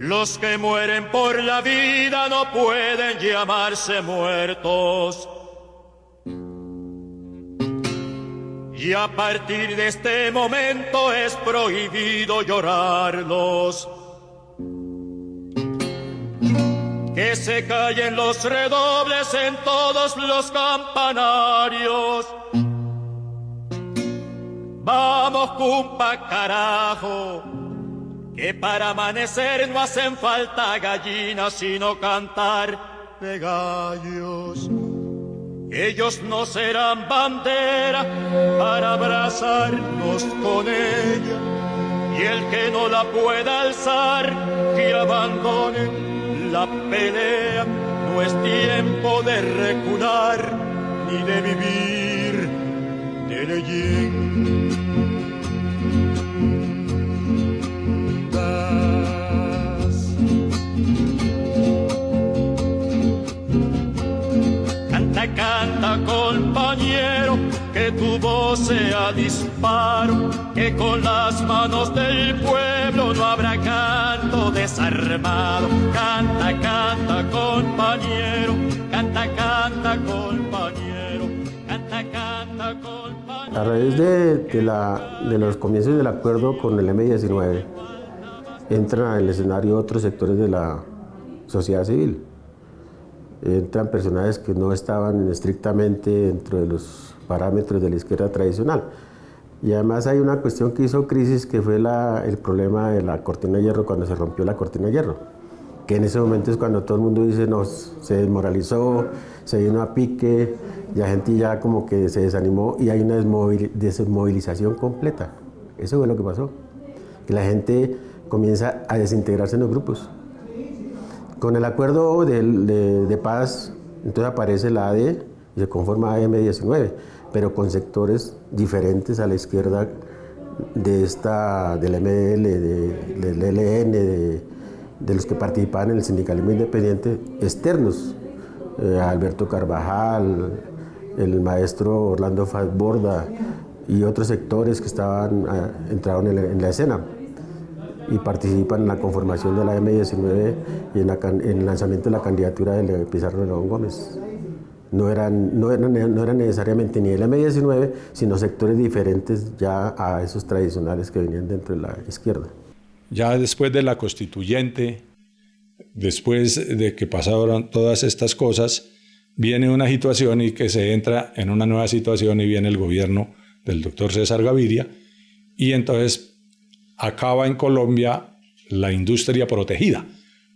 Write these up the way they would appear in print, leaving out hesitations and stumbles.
Los que mueren por la vida no pueden llamarse muertos. Y a partir de este momento es prohibido llorarlos. Que se callen los redobles en todos los campanarios. Vamos, cumpa, carajo, que para amanecer no hacen falta gallinas, sino cantar de gallos. Ellos no serán bandera para abrazarnos con ella, y el que no la pueda alzar, que abandone la pelea. No es tiempo de recular ni de vivir de leyendas. Canta, canta, compañero, que tu voz sea disparo, que con las manos del pueblo no habrá canto desarmado. Canta, canta, compañero, canta, canta, compañero, canta, canta, compañero. A raíz de los comienzos del acuerdo con el M-19, entran al escenario otros sectores de la sociedad civil. Entran personajes que no estaban estrictamente dentro de los parámetros de la izquierda tradicional. Y además hay una cuestión que hizo crisis, que fue el problema de la cortina de hierro, cuando se rompió la cortina de hierro, que en ese momento es cuando todo el mundo dice, no, se desmoralizó, se vino a pique, la gente ya como que se desanimó y hay una desmovilización completa. Eso fue lo que pasó, que la gente comienza a desintegrarse en los grupos. Con el acuerdo de paz, entonces aparece la AD y se conforma AM-19, pero con sectores diferentes a la izquierda del MDL, del ELN, de los que participaban en el sindicalismo independiente, externos, Alberto Carvajal, el maestro Orlando Fazborda y otros sectores que entraron en la escena y participan en la conformación de la M-19 y en el lanzamiento de la candidatura de Pizarro de León Gómez. No eran necesariamente ni el M-19, sino sectores diferentes ya a esos tradicionales que venían dentro de la izquierda. Ya después de la constituyente, después de que pasaron todas estas cosas, viene una situación y que se entra en una nueva situación y viene el gobierno del doctor César Gaviria y entonces acaba en Colombia la industria protegida,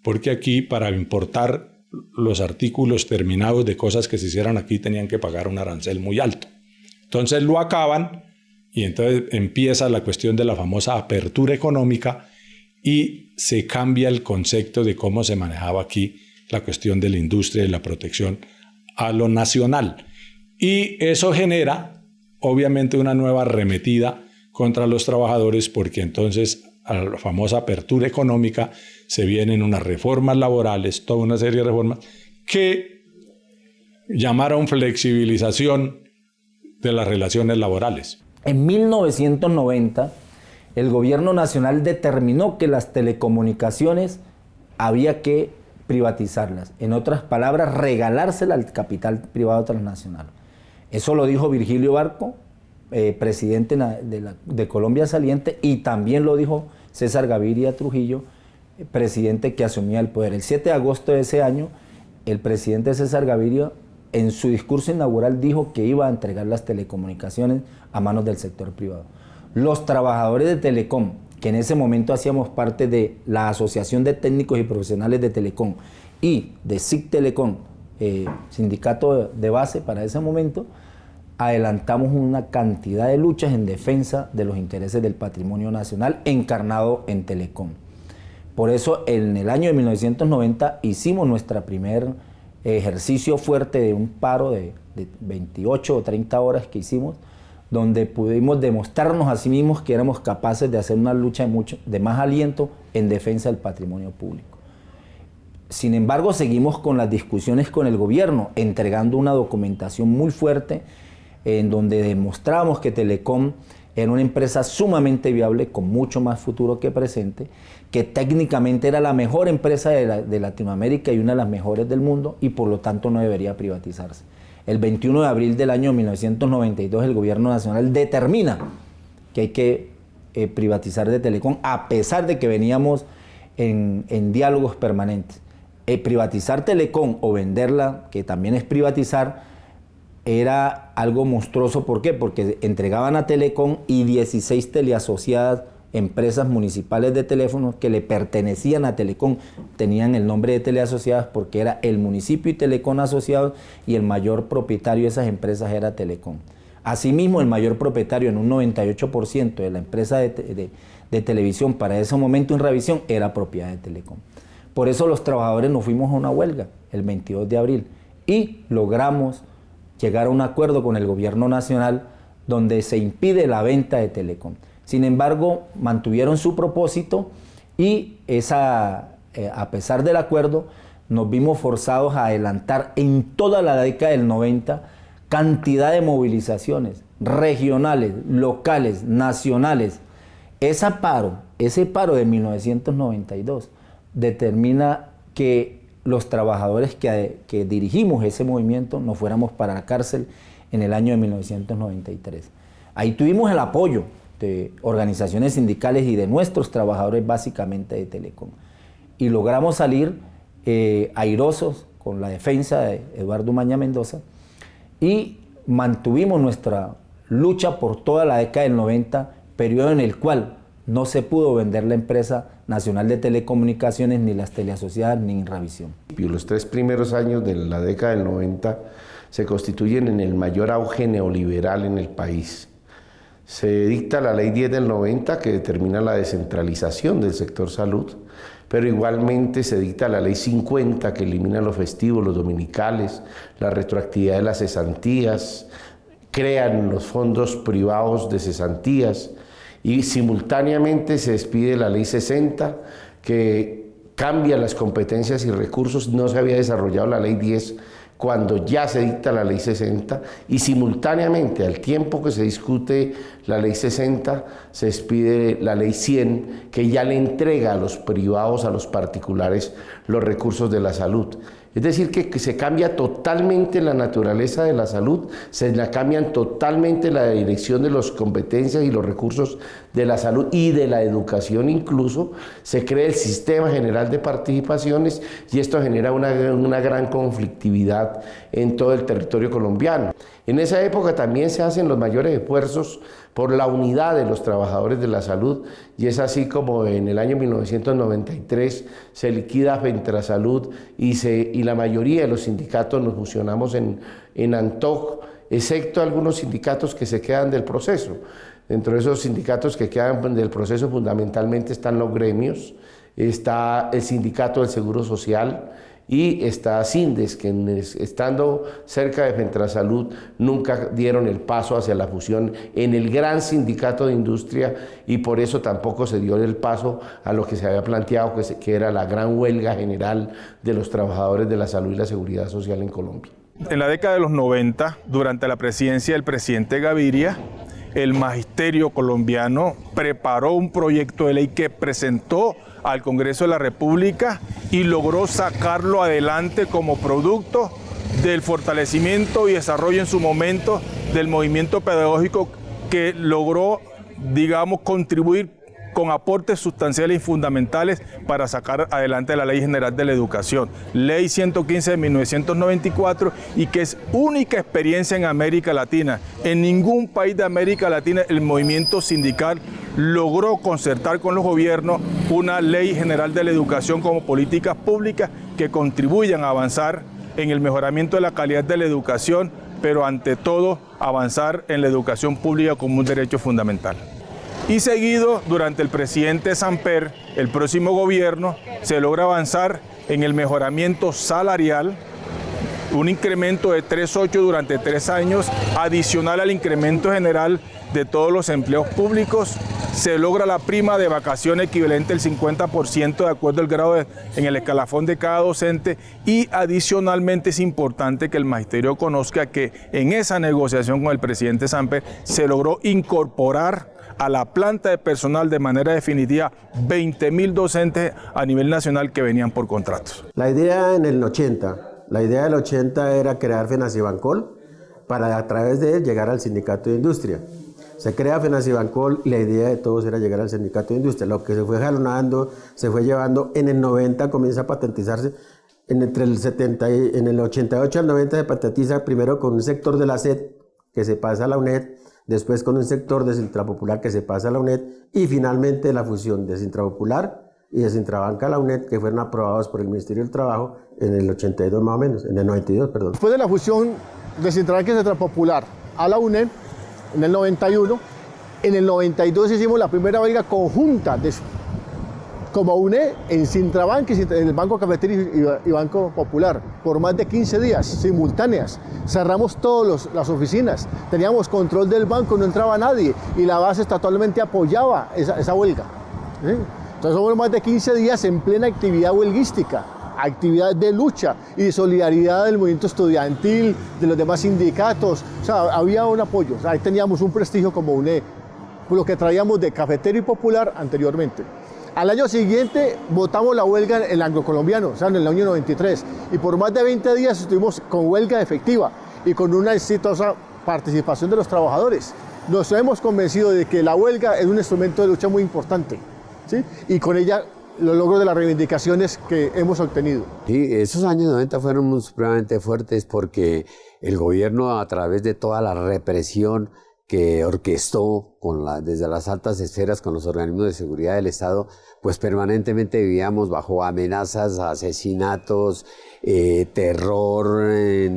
porque aquí para importar los artículos terminados de cosas que se hicieran aquí tenían que pagar un arancel muy alto. Entonces lo acaban y entonces empieza la cuestión de la famosa apertura económica y se cambia el concepto de cómo se manejaba aquí la cuestión de la industria y la protección a lo nacional. Y eso genera obviamente una nueva arremetida contra los trabajadores, porque entonces a la famosa apertura económica se vienen unas reformas laborales, toda una serie de reformas que llamaron flexibilización de las relaciones laborales. En 1990, el gobierno nacional determinó que las telecomunicaciones había que privatizarlas. En otras palabras, regalárselas al capital privado transnacional. Eso lo dijo Virgilio Barco, presidente de Colombia saliente, y también lo dijo César Gaviria Trujillo, presidente que asumía el poder. El 7 de agosto de ese año, el presidente César Gaviria, en su discurso inaugural, dijo que iba a entregar las telecomunicaciones a manos del sector privado. Los trabajadores de Telecom, que en ese momento hacíamos parte de la Asociación de Técnicos y Profesionales de Telecom y de SIC Telecom, sindicato de base para ese momento, adelantamos una cantidad de luchas en defensa de los intereses del patrimonio nacional encarnado en Telecom. Por eso en el año de 1990 hicimos nuestra primer ejercicio fuerte de un paro de 28 o 30 horas que hicimos, donde pudimos demostrarnos a sí mismos que éramos capaces de hacer una lucha de más aliento en defensa del patrimonio público. Sin embargo, seguimos con las discusiones con el gobierno, entregando una documentación muy fuerte en donde demostramos que Telecom Era una empresa sumamente viable, con mucho más futuro que presente, que técnicamente era la mejor empresa de Latinoamérica y una de las mejores del mundo, y por lo tanto no debería privatizarse. El 21 de abril del año 1992 el gobierno nacional determina que hay que privatizar de Telecom, a pesar de que veníamos en diálogos permanentes. Privatizar Telecom o venderla, que también es privatizar, era algo monstruoso. ¿Por qué? Porque entregaban a Telecom y 16 teleasociadas, empresas municipales de teléfonos que le pertenecían a Telecom, tenían el nombre de teleasociadas porque era el municipio y Telecom asociados, y el mayor propietario de esas empresas era Telecom. Asimismo, el mayor propietario en un 98% de la empresa de televisión para ese momento en revisión era propiedad de Telecom. Por eso los trabajadores nos fuimos a una huelga el 22 de abril y logramos llegar a un acuerdo con el gobierno nacional donde se impide la venta de Telecom. Sin embargo, mantuvieron su propósito y a pesar del acuerdo, nos vimos forzados a adelantar en toda la década del 90 cantidad de movilizaciones regionales, locales, nacionales. Ese paro de 1992 determina que los trabajadores que dirigimos ese movimiento nos fuéramos para la cárcel en el año de 1993. Ahí tuvimos el apoyo de organizaciones sindicales y de nuestros trabajadores, básicamente de Telecom. Y logramos salir airosos con la defensa de Eduardo Umaña Mendoza y mantuvimos nuestra lucha por toda la década del 90, periodo en el cual no se pudo vender la empresa nacional de telecomunicaciones, ni las teleasociadas, ni Inravisión. Los 3 primeros años de la década del 90 se constituyen en el mayor auge neoliberal en el país. Se dicta la Ley 10 del 90 que determina la descentralización del sector salud, pero igualmente se dicta la Ley 50 que elimina los festivos, los dominicales, la retroactividad de las cesantías, crean los fondos privados de cesantías y simultáneamente se despide la Ley 60 que cambia las competencias y recursos. No se había desarrollado la Ley 10 cuando ya se dicta la Ley 60 y simultáneamente al tiempo que se discute la Ley 60 se expide la Ley 100 que ya le entrega a los privados, a los particulares, los recursos de la salud. Es decir, que se cambia totalmente la naturaleza de la salud, se la cambian totalmente la dirección de las competencias y los recursos de la salud y de la educación incluso, se crea el Sistema General de Participaciones y esto genera una gran conflictividad en todo el territorio colombiano. En esa época también se hacen los mayores esfuerzos por la unidad de los trabajadores de la salud y es así como en el año 1993 se liquida Fentrasalud y la mayoría de los sindicatos nos fusionamos en ANTOC, excepto algunos sindicatos que se quedan del proceso. Dentro de esos sindicatos que quedan del proceso fundamentalmente están los gremios, está el sindicato del Seguro Social, y está Sindes, que estando cerca de Fentrasalud nunca dieron el paso hacia la fusión en el gran sindicato de industria y por eso tampoco se dio el paso a lo que se había planteado, que era la gran huelga general de los trabajadores de la salud y la seguridad social en Colombia. En la década de los 90, durante la presidencia del presidente Gaviria, el magisterio colombiano preparó un proyecto de ley que presentó al Congreso de la República y logró sacarlo adelante como producto del fortalecimiento y desarrollo en su momento del movimiento pedagógico que logró, digamos, contribuir con aportes sustanciales y fundamentales para sacar adelante la Ley General de la Educación, Ley 115 de 1994, y que es única experiencia en América Latina. En ningún país de América Latina el movimiento sindical logró concertar con los gobiernos una Ley General de la Educación como políticas públicas que contribuyan a avanzar en el mejoramiento de la calidad de la educación, pero ante todo avanzar en la educación pública como un derecho fundamental. Y seguido, durante el presidente Samper, el próximo gobierno, se logra avanzar en el mejoramiento salarial, un incremento de 3.8 durante 3 años, adicional al incremento general de todos los empleos públicos. Se logra la prima de vacación equivalente al 50% de acuerdo al grado en el escalafón de cada docente, y adicionalmente es importante que el magisterio conozca que en esa negociación con el presidente Samper se logró incorporar a la planta de personal de manera definitiva 20.000 docentes a nivel nacional que venían por contratos. La idea del 80 era crear FENACIBANCOL para a través de él llegar al sindicato de industria. Se crea FENACIBANCOL y la idea de todos era llegar al sindicato de industria. Lo que se fue jalonando, se fue llevando, en el 90 comienza a patentizarse, entre el 70 en el 88 al 90 se patentiza primero con un sector de la SED que se pasa a la UNED, después con un sector de Sintrapopular que se pasa a la UNED, y finalmente la fusión de Sintrapopular y de Sintrabanca a la UNED, que fueron aprobados por el Ministerio del Trabajo en el 82 más o menos, en el 92, perdón. Después de la fusión de Sintrabanca y Sintrapopular a la UNED, en el 91, en el 92 hicimos la primera huelga conjunta como UNED en Sintrabanca, en el Banco Cafetero y Banco Popular, por más de 15 días, simultáneas. Cerramos todas las oficinas, teníamos control del banco, no entraba nadie, y la base estatalmente apoyaba esa huelga. ¿Sí? Entonces fueron más de 15 días en plena actividad huelguística, actividad de lucha y de solidaridad del movimiento estudiantil, de los demás sindicatos. O sea, había un apoyo, o sea, ahí teníamos un prestigio como UNED, por lo que traíamos de Cafetero y Popular anteriormente. Al año siguiente votamos la huelga en el anglo-colombiano, o sea, en el año 93, y por más de 20 días estuvimos con huelga efectiva y con una exitosa participación de los trabajadores. Nos hemos convencido de que la huelga es un instrumento de lucha muy importante, ¿sí? Y con ella los logros de las reivindicaciones que hemos obtenido. Sí, esos años 90 fueron supremamente fuertes porque el gobierno, a través de toda la represión que orquestó desde las altas esferas con los organismos de seguridad del Estado, pues permanentemente vivíamos bajo amenazas, asesinatos, terror,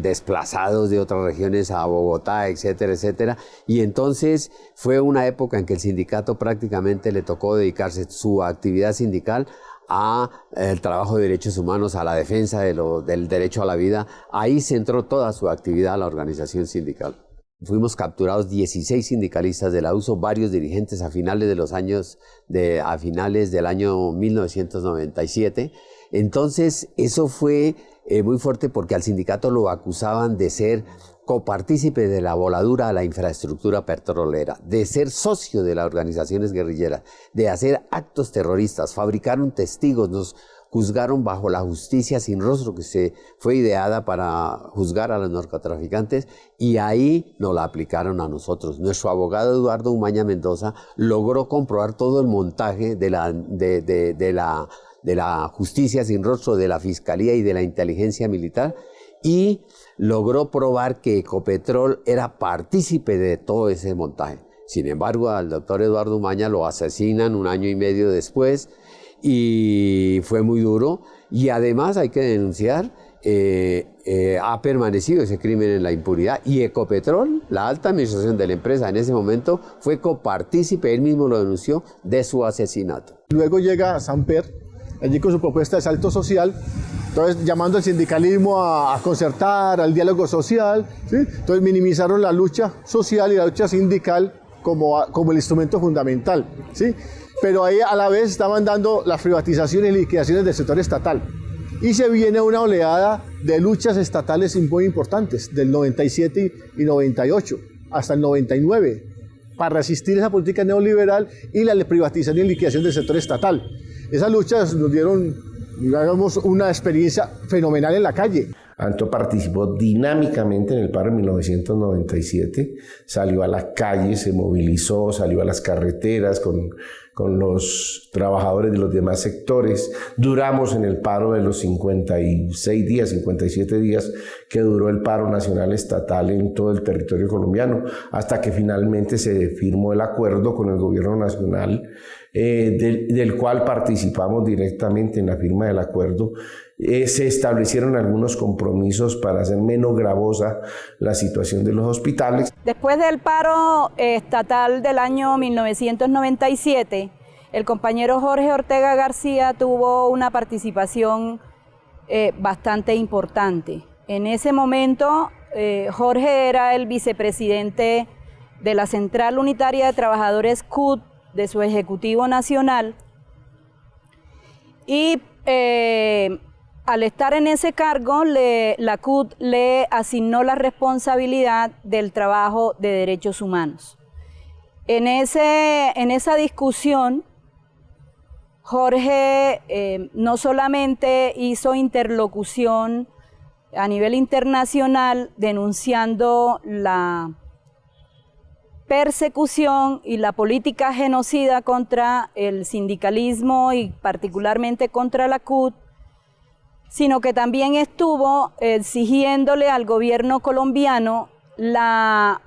desplazados de otras regiones a Bogotá, etcétera, etcétera. Y entonces fue una época en que el sindicato prácticamente le tocó dedicarse su actividad sindical a el trabajo de derechos humanos, a la defensa del derecho a la vida. Ahí centró toda su actividad a la organización sindical. Fuimos capturados 16 sindicalistas de la USO, varios dirigentes a finales del año 1997. Entonces, eso fue muy fuerte porque al sindicato lo acusaban de ser copartícipe de la voladura a la infraestructura petrolera, de ser socio de las organizaciones guerrilleras, de hacer actos terroristas. Fabricaron testigos, nos juzgaron bajo la justicia sin rostro que se fue ideada para juzgar a los narcotraficantes, y ahí nos la aplicaron a nosotros. Nuestro abogado Eduardo Umaña Mendoza logró comprobar todo el montaje de la justicia sin rostro, de la fiscalía y de la inteligencia militar, y logró probar que Ecopetrol era partícipe de todo ese montaje. Sin embargo, al doctor Eduardo Umaña lo asesinan 1 año y medio después, y fue muy duro, y además hay que denunciar, ha permanecido ese crimen en la impunidad, y Ecopetrol, la alta administración de la empresa en ese momento, fue copartícipe, él mismo lo denunció, de su asesinato. Luego llega Samper, allí con su propuesta de salto social, entonces llamando al sindicalismo a concertar, al diálogo social, ¿sí? Entonces minimizaron la lucha social y la lucha sindical como el instrumento fundamental, ¿sí? Pero ahí a la vez estaban dando las privatizaciones y liquidaciones del sector estatal. Y se viene una oleada de luchas estatales muy importantes, del 97 y 98 hasta el 99, para resistir esa política neoliberal y la privatización y liquidación del sector estatal. Esas luchas nos dieron, digamos, una experiencia fenomenal en la calle. Anto participó dinámicamente en el paro en 1997, salió a la calle, se movilizó, salió a las carreteras con los trabajadores de los demás sectores. Duramos en el paro de los 56 días, 57 días que duró el paro nacional estatal en todo el territorio colombiano, hasta que finalmente se firmó el acuerdo con el gobierno nacional, del cual participamos directamente en la firma del acuerdo. Se establecieron algunos compromisos para hacer menos gravosa la situación de los hospitales. Después del paro estatal del año 1997, el compañero Jorge Ortega García tuvo una participación bastante importante. En ese momento, Jorge era el vicepresidente de la Central Unitaria de Trabajadores CUT, de su Ejecutivo Nacional, y al estar en ese cargo, la CUT le asignó la responsabilidad del trabajo de derechos humanos. En esa discusión, Jorge no solamente hizo interlocución a nivel internacional denunciando la persecución y la política genocida contra el sindicalismo y particularmente contra la CUT, sino que también estuvo exigiéndole al gobierno colombiano la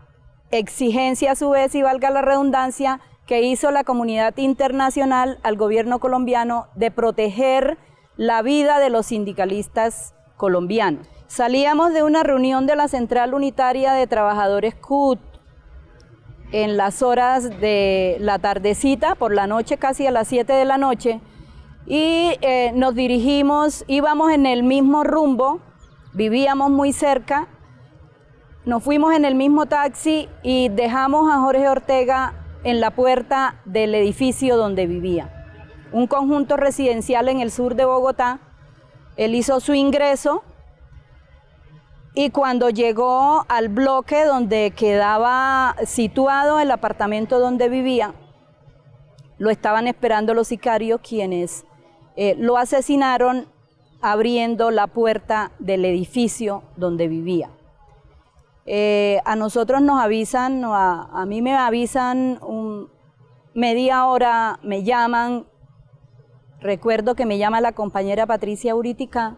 exigencia a su vez, y valga la redundancia, que hizo la comunidad internacional al gobierno colombiano de proteger la vida de los sindicalistas colombianos. Salíamos de una reunión de la Central Unitaria de Trabajadores CUT en las horas de la tardecita, por la noche, casi a las 7 de la noche, y nos dirigimos, íbamos en el mismo rumbo, vivíamos muy cerca, nos fuimos en el mismo taxi y dejamos a Jorge Ortega en la puerta del edificio donde vivía. Un conjunto residencial en el sur de Bogotá. Él hizo su ingreso y cuando llegó al bloque donde quedaba situado el apartamento donde vivía, lo estaban esperando los sicarios, quienes lo asesinaron abriendo la puerta del edificio donde vivía. A nosotros nos avisan, a mí me avisan media hora, me llaman. Recuerdo que me llama la compañera Patricia Uritica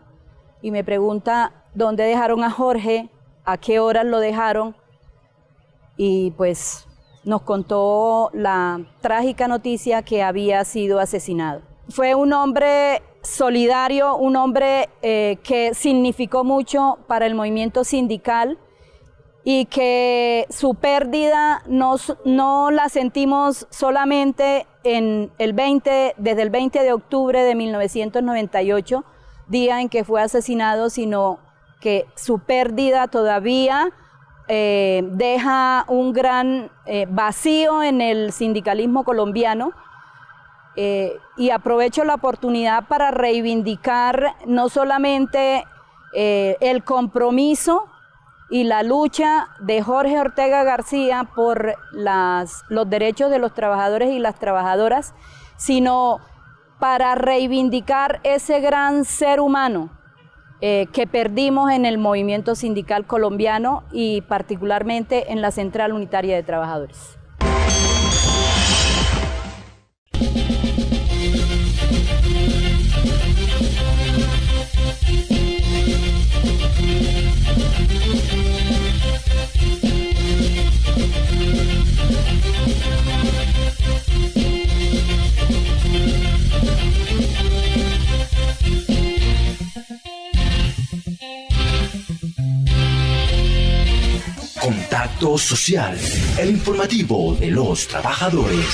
y me pregunta dónde dejaron a Jorge, a qué horas lo dejaron, y pues nos contó la trágica noticia que había sido asesinado. Fue un hombre solidario, un hombre que significó mucho para el movimiento sindical, y que su pérdida no la sentimos solamente desde el 20 de octubre de 1998, día en que fue asesinado, sino que su pérdida todavía deja un gran vacío en el sindicalismo colombiano. Y aprovecho la oportunidad para reivindicar no solamente el compromiso y la lucha de Jorge Ortega García por los derechos de los trabajadores y las trabajadoras, sino para reivindicar ese gran ser humano que perdimos en el movimiento sindical colombiano y particularmente en la Central Unitaria de Trabajadores. Contacto Social, el informativo de los trabajadores.